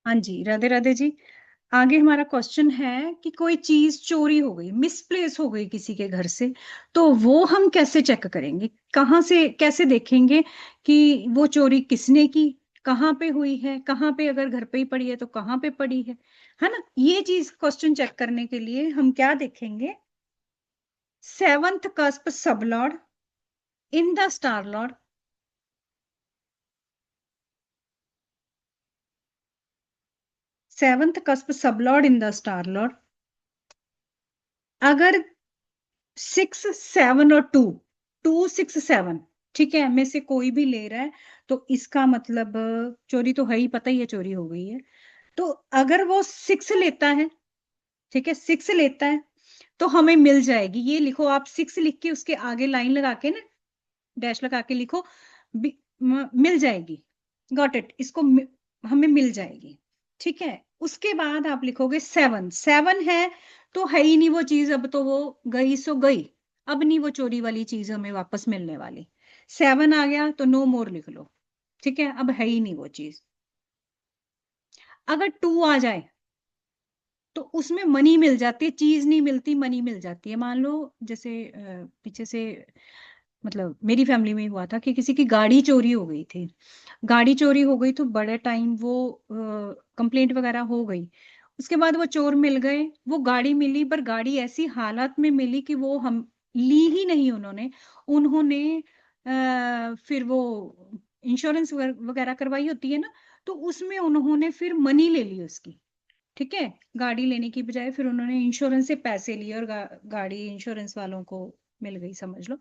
हाँ जी, राधे राधे जी। आगे हमारा क्वेश्चन है कि कोई चीज चोरी हो गई, मिसप्लेस हो गई किसी के घर से, तो वो हम कैसे चेक करेंगे? कहाँ से कैसे देखेंगे कि वो चोरी किसने की, कहाँ पे हुई है, कहाँ पे, अगर घर पे ही पड़ी है तो कहाँ पे पड़ी है ना? ये चीज क्वेश्चन चेक करने के लिए हम क्या देखेंगे? Seventh cusp sublord in the star Lord. Seventh cusp sublord in the star Lord. अगर 6 7 और 2, 2 6 7, ठीक है, में से कोई भी ले रहा है तो इसका मतलब चोरी तो है ही, पता ही है चोरी हो गई है। तो अगर वो 6 लेता है, ठीक है, 6 लेता है तो हमें मिल जाएगी। ये लिखो आप, 6 लिख के उसके आगे लाइन लगा के ना, डैश लगा के लिखो, मिल जाएगी। गॉट इट, इसको हमें मिल जाएगी। ठीक है, उसके बाद आप लिखोगे 7, 7 है तो है ही नहीं वो चीज, अब तो वो गई सो गई। अब नहीं वो चोरी वाली चीज हमें वापस मिलने वाली। 7 आ गया तो नो मोर लिख लो। ठीक है, अब है ही नहीं वो चीज। अगर 2 आ जाए तो उसमें मनी मिल जाती है, चीज नहीं मिलती, मनी मिल जाती है। मान लो जैसे पीछे से, मतलब मेरी फैमिली में हुआ था कि किसी की गाड़ी चोरी हो गई थी। गाड़ी चोरी हो गई तो बड़े टाइम वो कंप्लेंट वगैरह हो गई। उसके बाद वो चोर मिल गए, वो गाड़ी मिली, पर गाड़ी ऐसी हालत में मिली कि वो हम ली ही नहीं उन्होंने। उन्होंने फिर वो इंश्योरेंस वगैरह करवाई होती है ना, तो उसमें उन्होंने फिर मनी ले ली उसकी। ठीक है, गाड़ी लेने की बजाय फिर उन्होंने इंश्योरेंस से पैसे लिए और गाड़ी इंश्योरेंस वालों को मिल गई, समझ लो।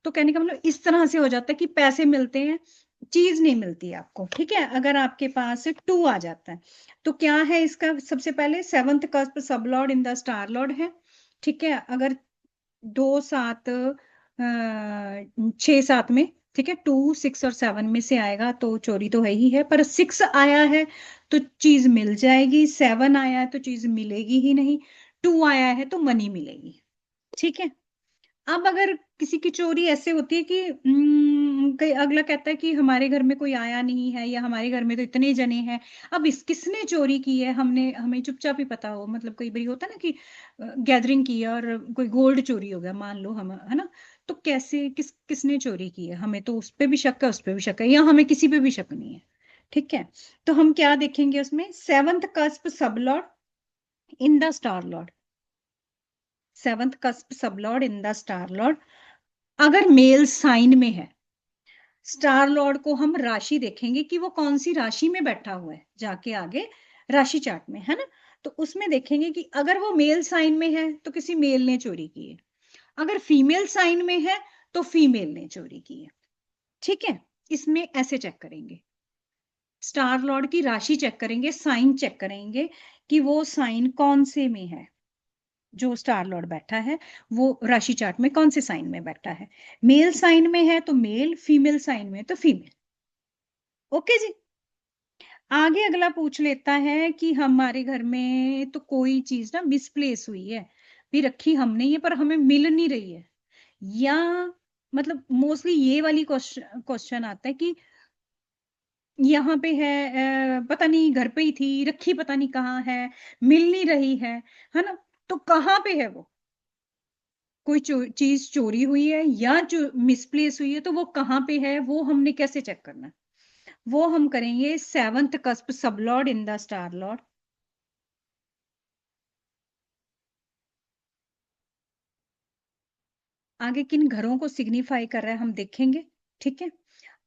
तो कहने का मतलब इस तरह से हो जाता है कि पैसे मिलते हैं, चीज नहीं मिलती आपको। ठीक है, अगर आपके पास 2 आ जाता है तो क्या है इसका? सबसे पहले seventh cusp sub lord in the star Lord है। ठीक है, अगर 2 7 6 7 में, ठीक है, 2 6 और 7 में से आएगा तो चोरी तो है ही है, पर 6 आया है तो चीज मिल जाएगी, 7 आया है तो चीज मिलेगी ही नहीं, 2 आया है तो मनी मिलेगी। ठीक है, अब अगर किसी की चोरी ऐसे होती है कि कई अगला कहता है कि हमारे घर में कोई आया नहीं है, या हमारे घर में तो इतने जने हैं। अब इस किसने चोरी की है, हमने हमें चुपचाप ही पता हो, मतलब कई बार होता है ना कि गैदरिंग की है और कोई गोल्ड चोरी हो गया मान लो, हम है ना, तो कैसे किसने चोरी की है, हमें तो उस पे भी शक है, उस पे भी शक है, या हमें किसी पे भी शक नहीं है। ठीक है, तो हम क्या देखेंगे उसमें? Seventh cusp sub lord in the star Lord. Seventh cusp sub lord in the star Lord. अगर मेल साइन में है, स्टार लॉर्ड को हम राशि देखेंगे कि वो कौन सी राशि में बैठा हुआ है, जाके आगे राशि चार्ट में, है ना। तो उसमें देखेंगे कि अगर वो मेल साइन में है तो किसी मेल ने चोरी की है, अगर फीमेल साइन में है तो फीमेल ने चोरी की है। ठीक है, इसमें ऐसे चेक करेंगे, स्टार लॉर्ड की राशि चेक करेंगे, साइन चेक करेंगे कि वो साइन कौन से में है, जो स्टार लॉर्ड बैठा है वो राशि चार्ट में कौन से साइन में बैठा है। मेल साइन में है तो मेल, फीमेल साइन में तो फीमेल। ओके जी। आगे अगला पूछ लेता है कि हमारे घर में तो कोई चीज ना मिसप्लेस हुई है, भी रखी हमने ये, पर हमें मिल नहीं रही है, या मतलब मोस्टली ये वाली क्वेश्चन आता है कि यहाँ पे है, पता नहीं घर पे ही थी, रखी पता नहीं कहाँ है, मिल नहीं रही है ना। तो कहाँ पे है वो? कोई चीज चोरी हुई है या जो मिसप्लेस हुई है तो वो कहाँ पे है, वो हमने कैसे चेक करना है? वो हम करेंगे seventh cusp sub lord in the star Lord. आगे किन घरों को सिग्निफाई कर रहा है हम देखेंगे। ठीक है,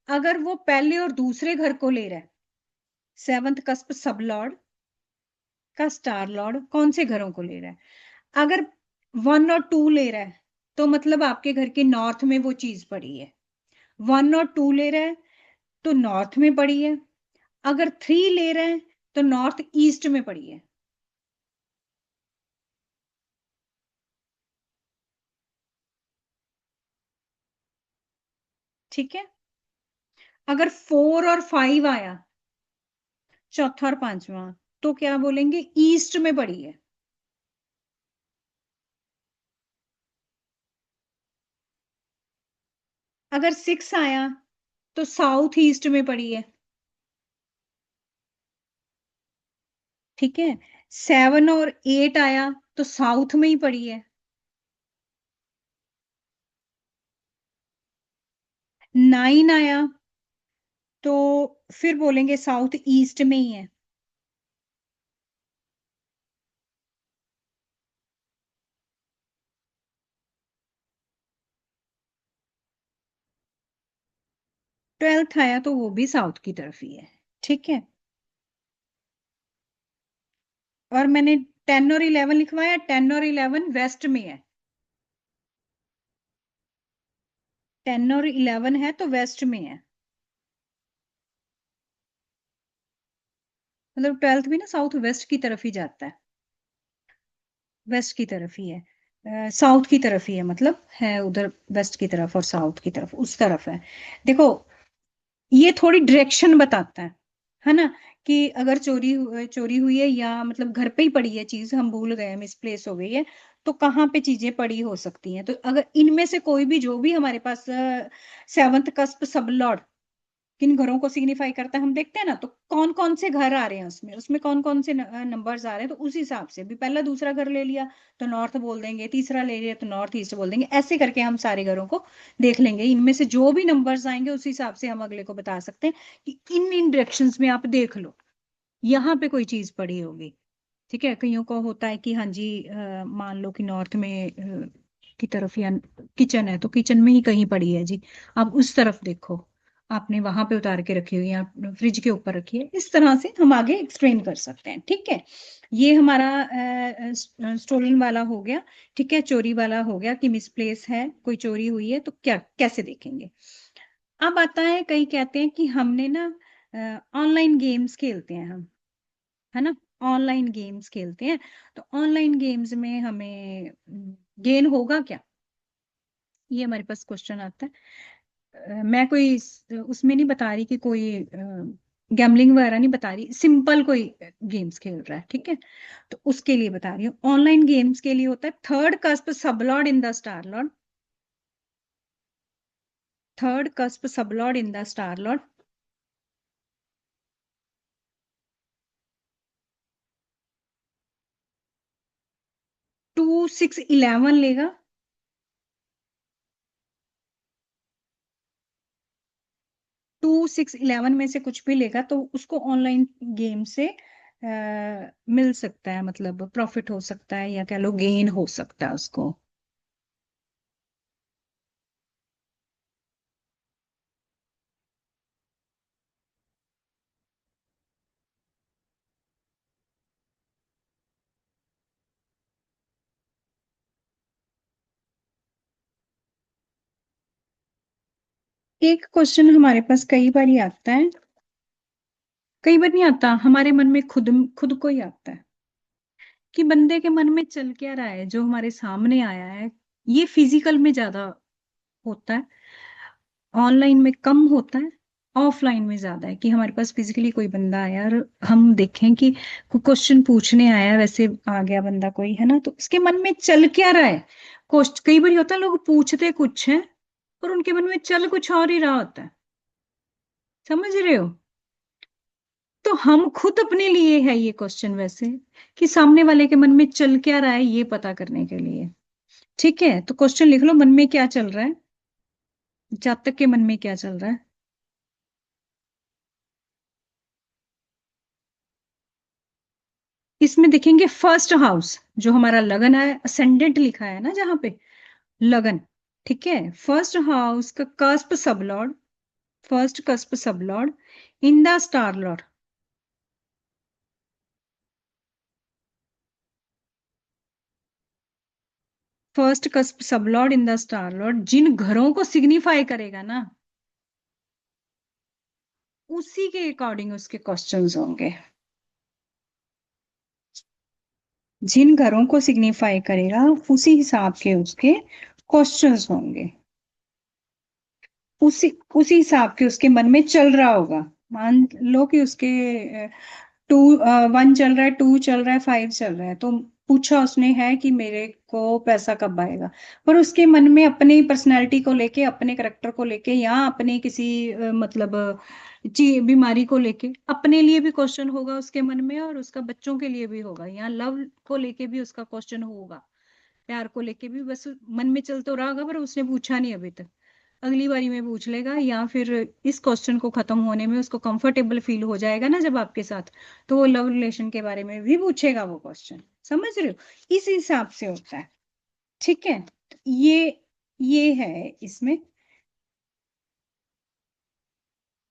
अगर वो पहले और दूसरे घर को ले रहा है, सेवंथ कस्प सब लॉर्ड का स्टार लॉर्ड कौन से घरों को ले रहा है? अगर 1 और 2 ले रहा है तो मतलब आपके घर के नॉर्थ में वो चीज पड़ी है। 1 और 2 ले रहा है तो नॉर्थ में पड़ी है। अगर 3 ले रहे हैं तो नॉर्थ ईस्ट में पड़ी है। ठीक है, अगर 4 और 5 आया, चौथा और पांचवा, तो क्या बोलेंगे? ईस्ट में पड़ी है। अगर 6 आया तो साउथ ईस्ट में पड़ी है। ठीक है। 7 और 8 आया तो साउथ में ही पड़ी है। 9 आया तो फिर बोलेंगे साउथ ईस्ट में ही है। ट्वेल्थ आया तो वो भी साउथ की तरफ ही है। ठीक है। और मैंने 10 और 11 लिखवाया, 10 और 11 वेस्ट में है। 10 और 11 है तो वेस्ट में है। मतलब ट्वेल्थ भी ना साउथ वेस्ट की तरफ ही जाता है। वेस्ट की तरफ ही है, साउथ की तरफ ही है, मतलब है उधर वेस्ट की तरफ और साउथ की तरफ, उस तरफ है। देखो, ये थोड़ी डायरेक्शन बताता है ना, कि अगर चोरी हुई है या मतलब घर पे ही पड़ी है चीज, हम भूल गए, मिसप्लेस हो गई है, तो कहाँ पे चीजें पड़ी हो सकती हैं। तो अगर इनमें से कोई भी, जो भी हमारे पास सेवंथ कस्प सब लॉर्ड किन घरों को सिग्निफाई करता है हम देखते हैं ना, तो कौन कौन से घर आ रहे हैं उसमें, कौन कौन से नंबर्स आ रहे हैं, तो उस हिसाब से भी पहला दूसरा घर ले लिया तो नॉर्थ बोल देंगे, तीसरा ले लिया तो नॉर्थ ईस्ट बोल देंगे, ऐसे करके हम सारे घरों को देख लेंगे। इनमें से जो भी नंबर्स आएंगे उस हिसाब से हम अगले को बता सकते हैं कि इन इन डायरेक्शंस में आप देख लो, यहाँ पे कोई चीज पड़ी होगी। ठीक है। कईयों को होता है कि हाँ जी, मान लो कि नॉर्थ में की तरफ या किचन है तो किचन में ही कहीं पड़ी है जी, आप उस तरफ देखो, आपने वहां पे उतार के रखी हुई है, आप फ्रिज के ऊपर रखी है, इस तरह से हम आगे एक्सप्लेन कर सकते हैं। ठीक है। ये हमारा स्टोलन वाला हो गया। ठीक है। चोरी वाला हो गया कि मिसप्लेस है, कोई चोरी हुई है तो क्या कैसे देखेंगे। अब आता है, कई कहते हैं कि हमने ना ऑनलाइन गेम्स खेलते हैं हम, है ना, ऑनलाइन गेम्स खेलते हैं, तो ऑनलाइन गेम्स में हमें गेन होगा क्या, ये हमारे पास क्वेश्चन आता है। मैं कोई उसमें नहीं बता रही कि कोई गैम्बलिंग वगैरह नहीं बता रही, सिंपल कोई गेम्स खेल रहा है, ठीक है, तो उसके लिए बता रही हूँ। ऑनलाइन गेम्स के लिए होता है third cusp sublord in the star Lord, third cusp sublord in the star Lord. 2 6 11 लेगा, 2 6 11 में से कुछ भी लेगा तो उसको ऑनलाइन गेम से मिल सकता है, मतलब प्रॉफिट हो सकता है या कह लो गेन हो सकता है उसको। एक क्वेश्चन हमारे पास कई बार ही आता है, कई बार नहीं आता, हमारे मन में खुद खुद को ही आता है कि बंदे के मन में चल क्या रहा है, जो हमारे सामने आया है। ये फिजिकल में ज्यादा होता है, ऑनलाइन में कम होता है, ऑफलाइन में ज्यादा है, कि हमारे पास फिजिकली कोई बंदा आया और हम देखें कि कोई क्वेश्चन पूछने आया, वैसे आ गया बंदा कोई, है ना, तो उसके मन में चल क्या रहा है। कई बार होता है लोग पूछते कुछ है और उनके मन में चल कुछ और ही रहा होता है, समझ रहे हो। तो हम खुद अपने लिए है ये क्वेश्चन वैसे, कि सामने वाले के मन में चल क्या रहा है ये पता करने के लिए। ठीक है, तो क्वेश्चन लिख लो, मन में क्या चल रहा है, जातक के मन में क्या चल रहा है। इसमें देखेंगे फर्स्ट हाउस, जो हमारा लगन है, असेंडेंट लिखा है ना जहां पे, लगन। ठीक है। फर्स्ट हाउस का cusp sub lord, first cusp sub lord in the star lord, first cusp sub lord in the star lord जिन घरों को सिग्निफाई करेगा ना, उसी के अकॉर्डिंग उसके क्वेश्चंस होंगे। जिन घरों को सिग्निफाई करेगा उसी हिसाब के उसके क्वेश्चंस होंगे, उसी उसी हिसाब के उसके मन में चल रहा होगा। मान लो कि उसके 1 चल रहा है, 2 चल रहा है, 5 चल रहा है, तो पूछा उसने है कि मेरे को पैसा कब आएगा, पर उसके मन में अपनी पर्सनैलिटी को लेके, अपने करेक्टर को लेके, या अपने किसी मतलब बीमारी को लेके अपने लिए भी क्वेश्चन होगा उसके मन में, और उसका बच्चों के लिए भी होगा। यहाँ लव को लेके भी उसका क्वेश्चन होगा, प्यार को लेके भी, बस मन में चल तो रहा होगा पर उसने पूछा नहीं अभी तक, अगली बारी में पूछ लेगा, या फिर इस क्वेश्चन को खत्म होने में उसको कंफर्टेबल फील हो जाएगा ना जब आपके साथ, तो वो लव रिलेशन के बारे में भी पूछेगा वो क्वेश्चन। समझ रहे हो, इस हिसाब से होता है। ठीक है, ये है इसमें।